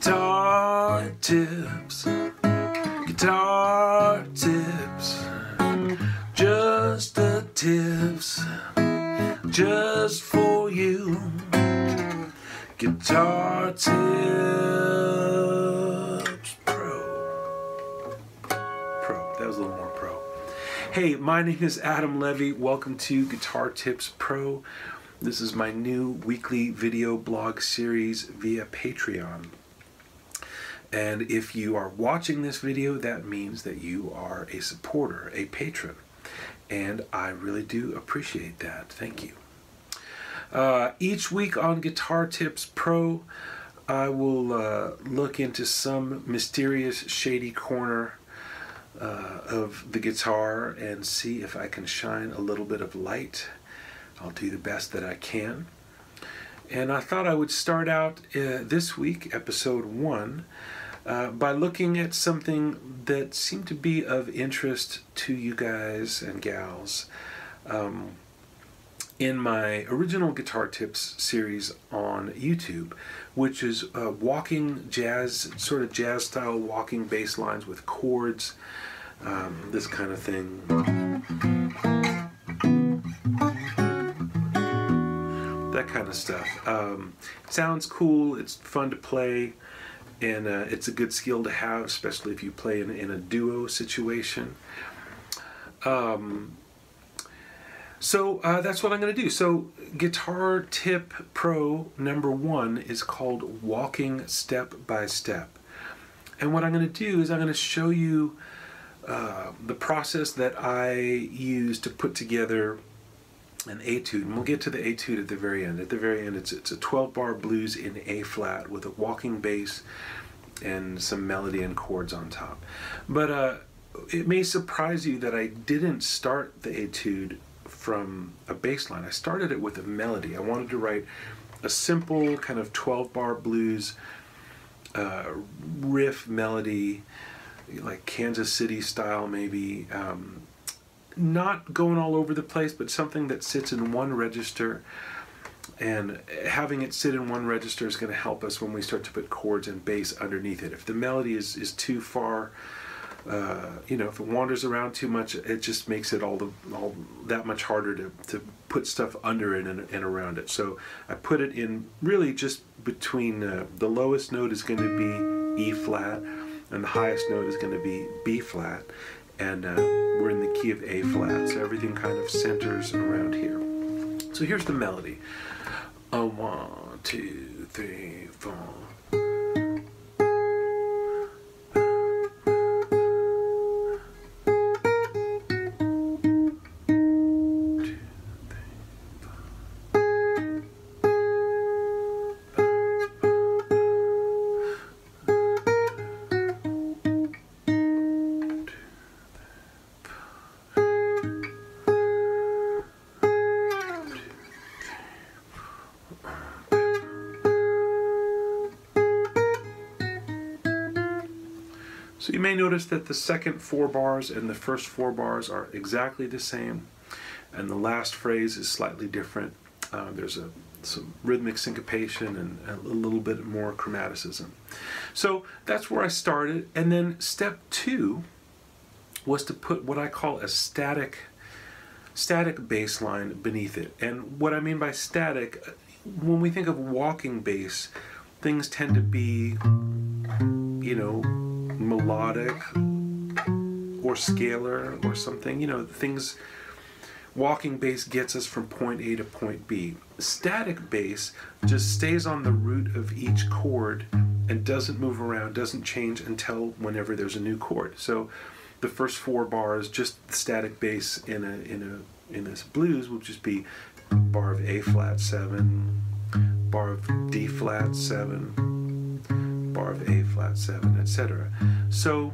Guitar tips, guitar tips, just the tips, just for you. Guitar tips pro. That was a little more pro. Hey, my name is Adam Levy. Welcome to Guitar Tips Pro. This is my new weekly video blog series via Patreon. And if you are watching this video, that means that you are a supporter, a patron. And I really do appreciate that. Thank you. Each week on Guitar Tips Pro, I will look into some mysterious, shady corner of the guitar and see if I can shine a little bit of light. I'll do the best that I can. And I thought I would start out this week, episode 1, by looking at something that seemed to be of interest to you guys and gals. In my original Guitar Tips series on YouTube, which is walking jazz, sort of jazz style walking bass lines with chords, this kind of thing. That kind of stuff. Sounds cool, it's fun to play, and it's a good skill to have, especially if you play in a duo situation. So that's what I'm going to do. So Guitar Tip Pro number 1 is called Walking Step by Step. And what I'm going to do is I'm going to show you the process that I use to put together an etude. And we'll get to the etude at the very end. At the very end, it's a 12-bar blues in A flat with a walking bass and some melody and chords on top. But it may surprise you that I didn't start the etude from a bass line. I started it with a melody. I wanted to write a simple kind of 12-bar blues riff melody, like Kansas City style maybe, not going all over the place, but something that sits in one register. And having it sit in one register is going to help us when we start to put chords and bass underneath it. If the melody is too far, you know, if it wanders around too much, it just makes it all that much harder to put stuff under it and around it. So I put it in really just between the lowest note is going to be E flat and the highest note is going to be B flat, and we're in the key of A flat, so everything kind of centers around here. So here's the melody. 1, 2, 3, 4. So you may notice that the second 4 bars and the first 4 bars are exactly the same, and the last phrase is slightly different. There's some rhythmic syncopation and a little bit more chromaticism. So that's where I started, and then step 2 was to put what I call a static bass line beneath it. And what I mean by static, when we think of walking bass, things tend to be, you know, melodic or scalar or something, you know, things. Walking bass gets us from point A to point B. Static bass just stays on the root of each chord and doesn't move around, doesn't change until whenever there's a new chord. So the first 4 bars, just static bass in this blues will just be bar of A flat 7, bar of D flat 7, bar of A flat 7, etc. So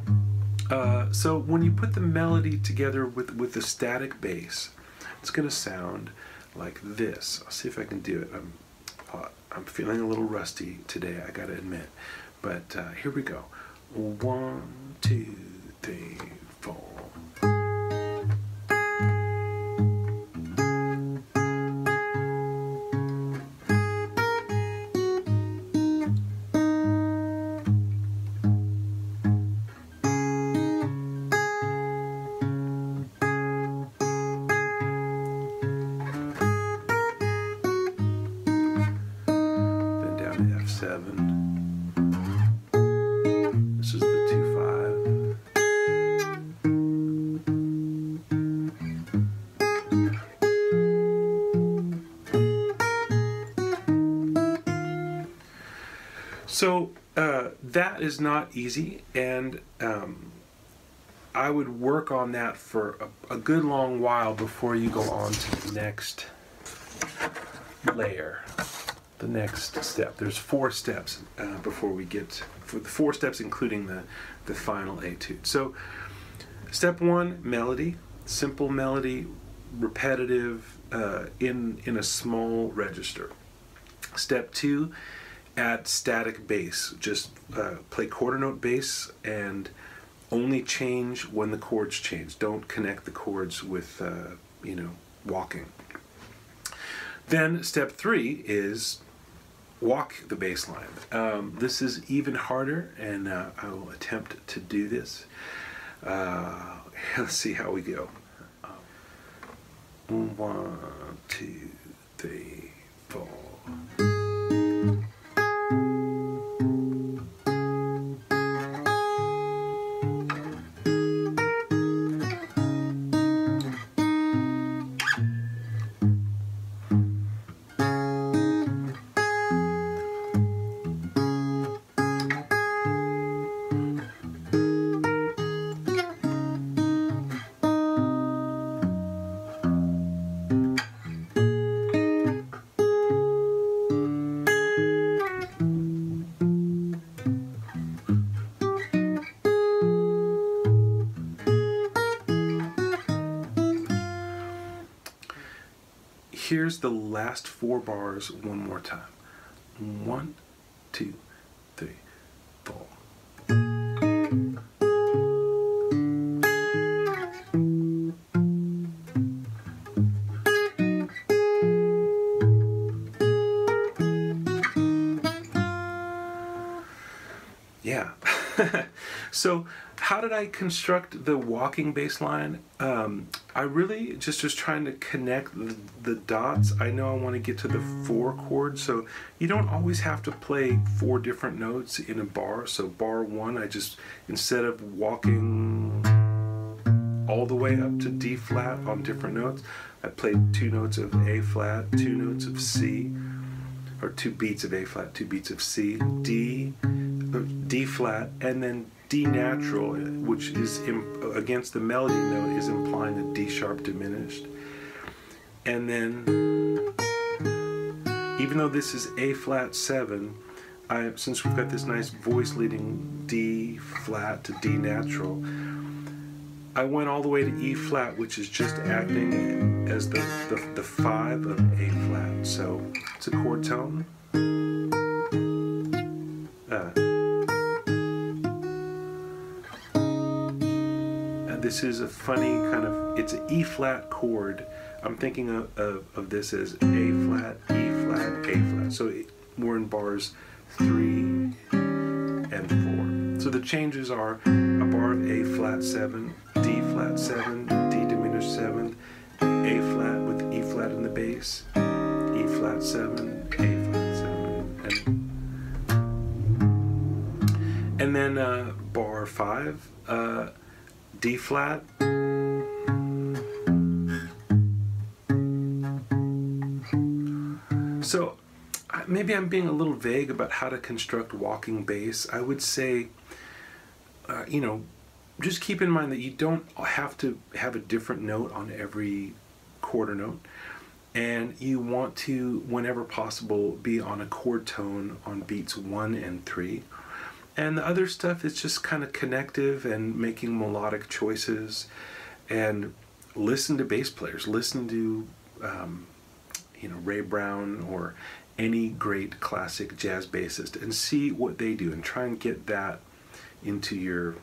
when you put the melody together with the static bass, it's going to sound like this. I'll see if I can do it. I'm feeling a little rusty today, I gotta admit. But here we go. 1, 2, 3, 4. 7. This is the 2-5. So that is not easy, and I would work on that for a good long while before you go on to the next layer, the next step. There's 4 steps before we get, for the 4 steps including the final etude. So step 1, melody, simple melody, repetitive, in a small register. Step 2, add static bass. Just play quarter note bass and only change when the chords change. Don't connect the chords with, walking. Then step 3 is walk the bass line. This is even harder, and I will attempt to do this. Let's see how we go. 1, 2, 3, 4. Here's the last 4 bars one more time. 1, 2, 3, 4. Yeah. So how did I construct the walking bass line? I really just was trying to connect the dots. I know I want to get to the 4 chords, so you don't always have to play 4 different notes in a bar. So bar 1, I just, instead of walking all the way up to D flat on different notes, I played 2 notes of A flat, 2 notes of C, or 2 beats of A flat, 2 beats of C, D flat, and then D natural, which is against the melody note, is implying a D sharp diminished. And then, even though this is A flat 7, since we've got this nice voice leading D flat to D natural, I went all the way to E flat, which is just acting as the 5 of A flat. So it's a chord tone. This is a funny kind of, it's an E flat chord. I'm thinking of this as A flat, E flat, A flat. So we're in bars 3 and 4. So the changes are a bar of A flat 7, D flat 7, D diminished 7, A flat with E flat in the bass, E flat 7, A flat 7, and then bar 5, D flat, so maybe I'm being a little vague about how to construct walking bass. I would say, just keep in mind that you don't have to have a different note on every quarter note, and you want to, whenever possible, be on a chord tone on beats 1 and 3. And the other stuff is just kind of connective and making melodic choices. And listen to bass players. Listen to, Ray Brown or any great classic jazz bassist and see what they do and try and get that into your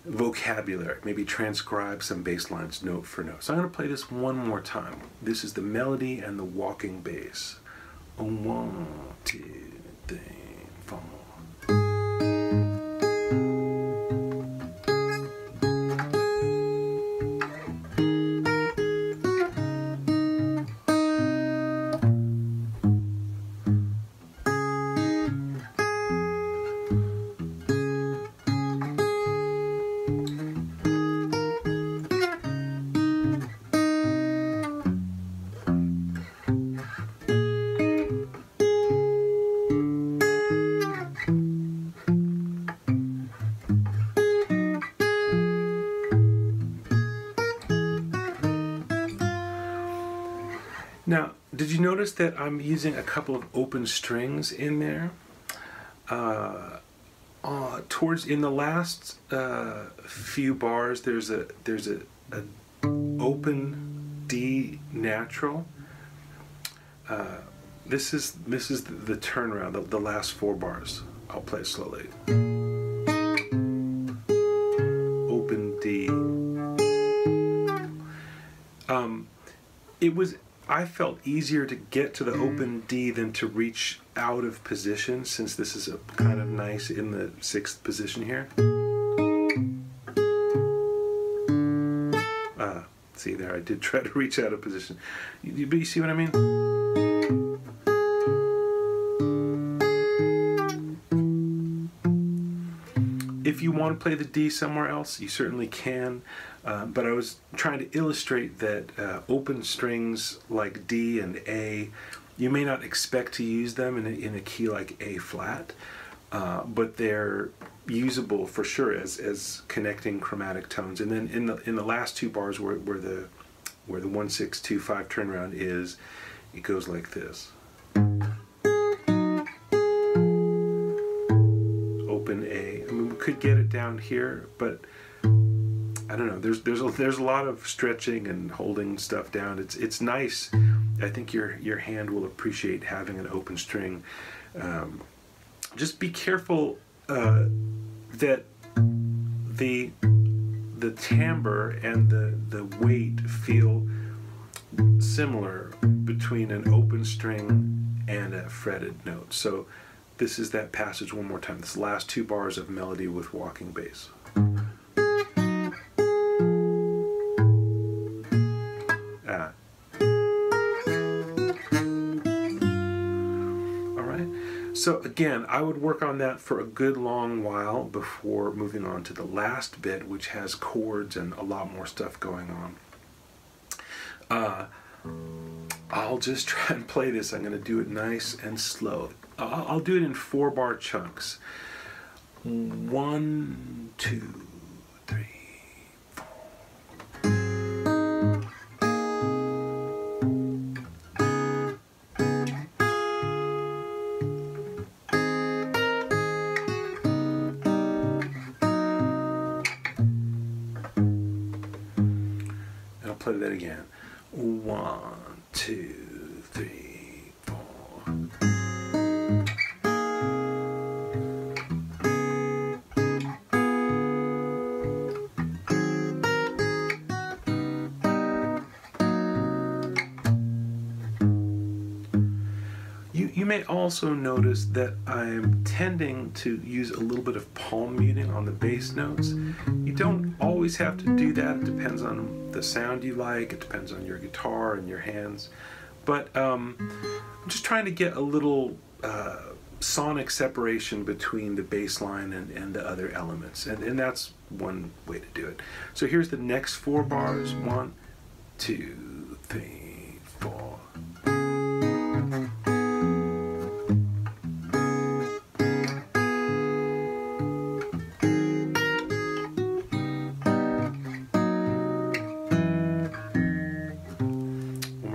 vocabulary. Maybe transcribe some bass lines note for note. So I'm going to play this one more time. This is the melody and the walking bass. 1, 2, 3, 4. did you notice that I'm using a couple of open strings in there? Towards in the last few bars, there's a open D natural. This is the turnaround. The last 4 bars. I'll play it slowly. Open D. I felt easier to get to the open D than to reach out of position, since this is a kind of nice in the 6th position here. See there, I did try to reach out of position. But you see what I mean? If you want to play the D somewhere else, you certainly can. But I was trying to illustrate that open strings like D and A, you may not expect to use them in a key like A flat, but they're usable for sure as connecting chromatic tones. And then in the last 2 bars where the 1 6 2 5 turnaround is, it goes like this. Open A. I mean, we could get it down here, but I don't know. There's a lot of stretching and holding stuff down. It's nice. I think your hand will appreciate having an open string. Just be careful that the timbre and the weight feel similar between an open string and a fretted note. So this is that passage one more time. This last 2 bars of melody with walking bass. So again, I would work on that for a good long while before moving on to the last bit, which has chords and a lot more stuff going on. I'll just try and play this. I'm going to do it nice and slow. I'll do it in 4-bar chunks. 1, 2, 3, 4. Play that again. 1, 2, 3, 4. You may also notice that I'm tending to use a little bit of palm muting on the bass notes. You don't always have to do that. It depends on the sound you like. It depends on your guitar and your hands. But I'm just trying to get a little sonic separation between the bass line and the other elements. And that's one way to do it. So here's the next 4 bars. 1, 2, 3, 4.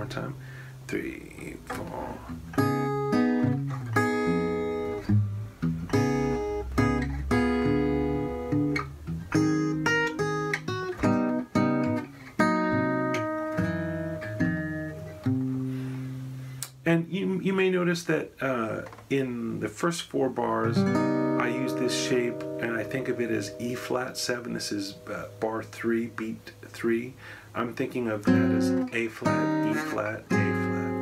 Time. 3, 4. And you may notice that in the first 4 bars, I use this shape, and I think of it as E flat 7. This is bar 3, beat 3. I'm thinking of that as A flat, E flat, A flat.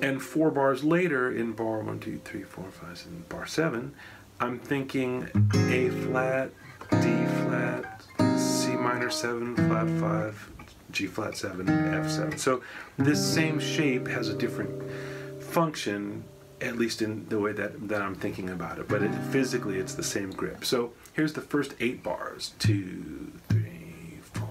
And 4 bars later, in bar 1, 2, 3, 4, 5, 6, bar 7, I'm thinking A flat, D flat, C minor 7, flat 5, G flat 7, F 7. So this same shape has a different function, at least in the way that I'm thinking about it. But physically, it's the same grip. So here's the first 8 bars. 2, 3, 4.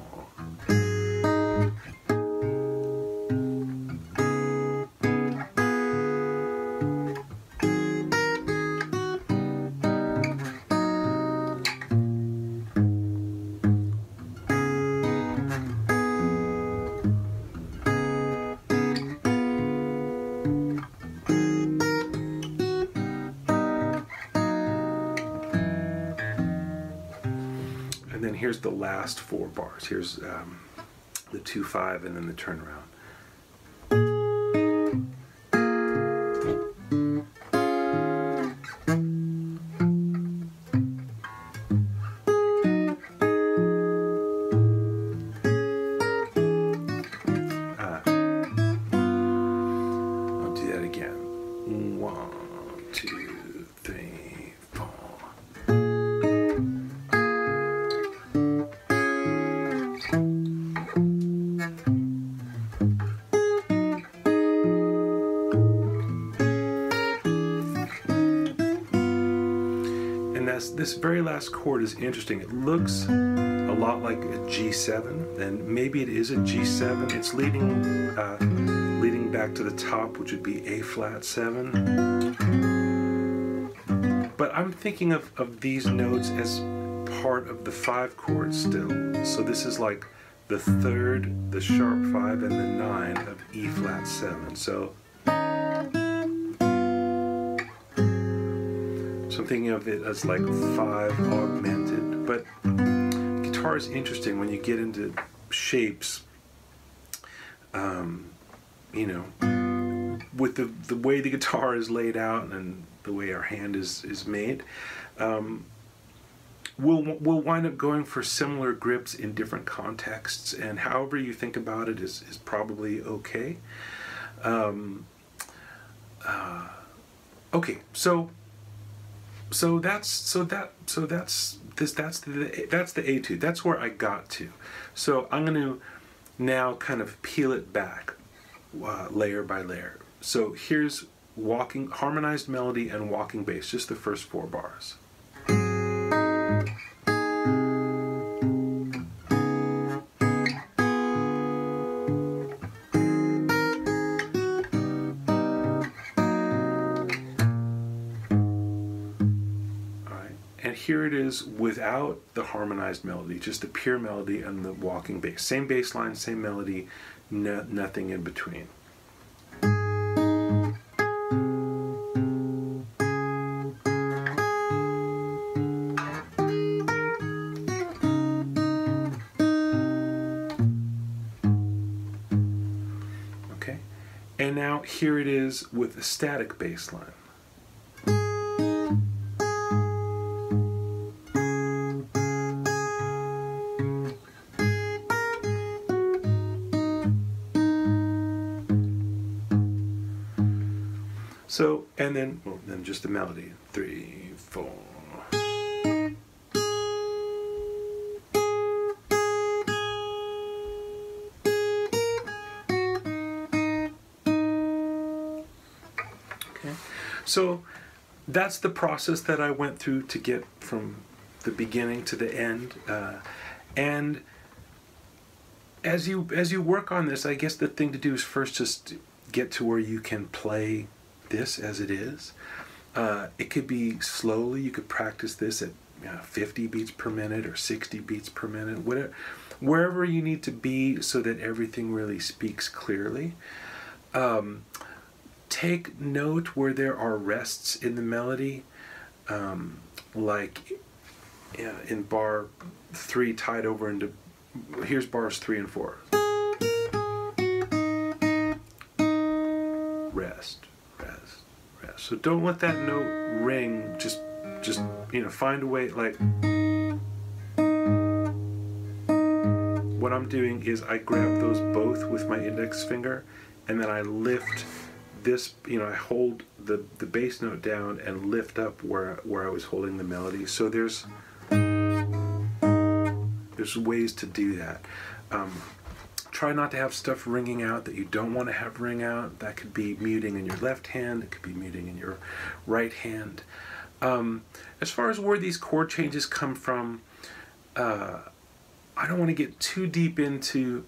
here's the last 4 bars. Here's the 2-5 and then the turnaround. I'll do that again. 1, 2, 3, 4. This very last chord is interesting. It looks a lot like a G7, and maybe it is a G7. It's leading back to the top, which would be A flat 7. But I'm thinking of these notes as part of the 5 chords still. So this is like the 3rd, the sharp 5, and the 9 of E flat 7. So I'm thinking of it as like 5 augmented, but guitar is interesting when you get into shapes, you know, with the way the guitar is laid out and the way our hand is made, we'll wind up going for similar grips in different contexts, and however you think about it is probably okay. Okay, so that's the etude. That's where I got to. So I'm going to now kind of peel it back, layer by layer. So here's harmonized melody and walking bass, just the first 4 bars. And here it is without the harmonized melody, just the pure melody and the walking bass. Same bass line, same melody, nothing in between. Okay, and now here it is with a static bass line. So, and then just the melody. 3, 4. Okay, so that's the process that I went through to get from the beginning to the end. And as you work on this, I guess the thing to do is first just get to where you can play this as it is. It could be slowly. You could practice this at 50 beats per minute or 60 beats per minute, wherever you need to be so that everything really speaks clearly. Take note where there are rests in the melody, like in bar 3 tied over into, here's bars 3 and 4. Rest. So don't let that note ring. Just find a way. Like what I'm doing is I grab those both with my index finger, and then I lift this. I hold the bass note down and lift up where I was holding the melody. So there's ways to do that. Try not to have stuff ringing out that you don't want to have ring out. That could be muting in your left hand. It could be muting in your right hand. As far as where these chord changes come from, I don't want to get too deep into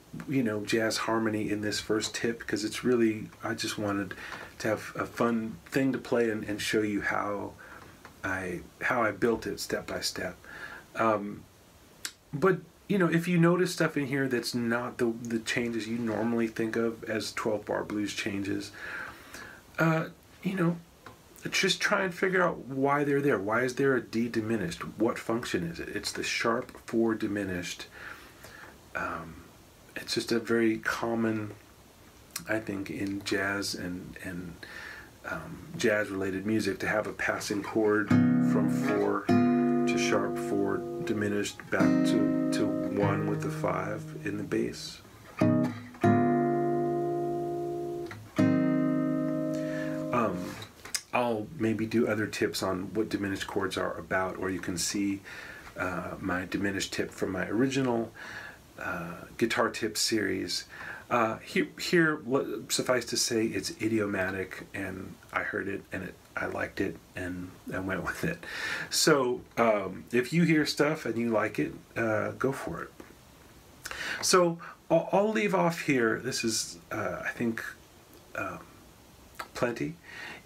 jazz harmony in this first tip, because it's really, I just wanted to have a fun thing to play and show you how I built it step by step. But if you notice stuff in here that's not the changes you normally think of as 12-bar blues changes, just try and figure out why they're there. Why is there a D diminished? What function is it? It's the sharp 4 diminished. It's just a very common, I think, in jazz and jazz-related music to have a passing chord from 4 to sharp 4 diminished back to 1 with the 5 in the bass. I'll maybe do other tips on what diminished chords are about, or you can see my diminished tip from my original guitar tip series. Here, suffice to say, it's idiomatic, and I heard it, and I liked it, and I went with it. So if you hear stuff and you like it, go for it. So I'll leave off here. This is, I think, plenty.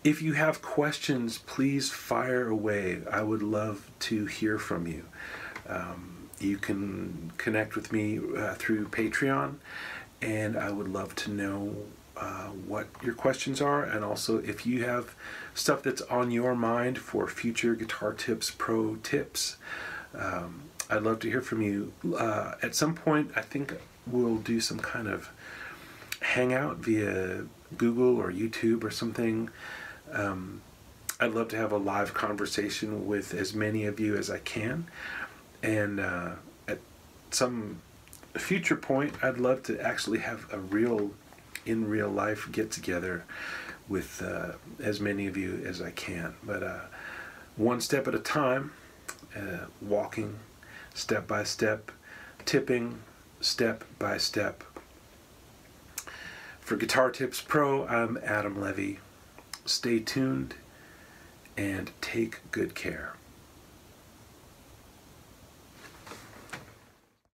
If you have questions, please fire away. I would love to hear from you. You can connect with me through Patreon, and I would love to know what your questions are, and also if you have stuff that's on your mind for future Guitar Tips Pro tips. I'd love to hear from you. At some point, I think we'll do some kind of hangout via Google or YouTube or something. I'd love to have a live conversation with as many of you as I can, and at some future point I'd love to actually have a in real life get together with as many of you as I can, but one step at a time, walking step by step, tipping step by step. For Guitar Tips Pro, I'm Adam Levy. Stay tuned and take good care.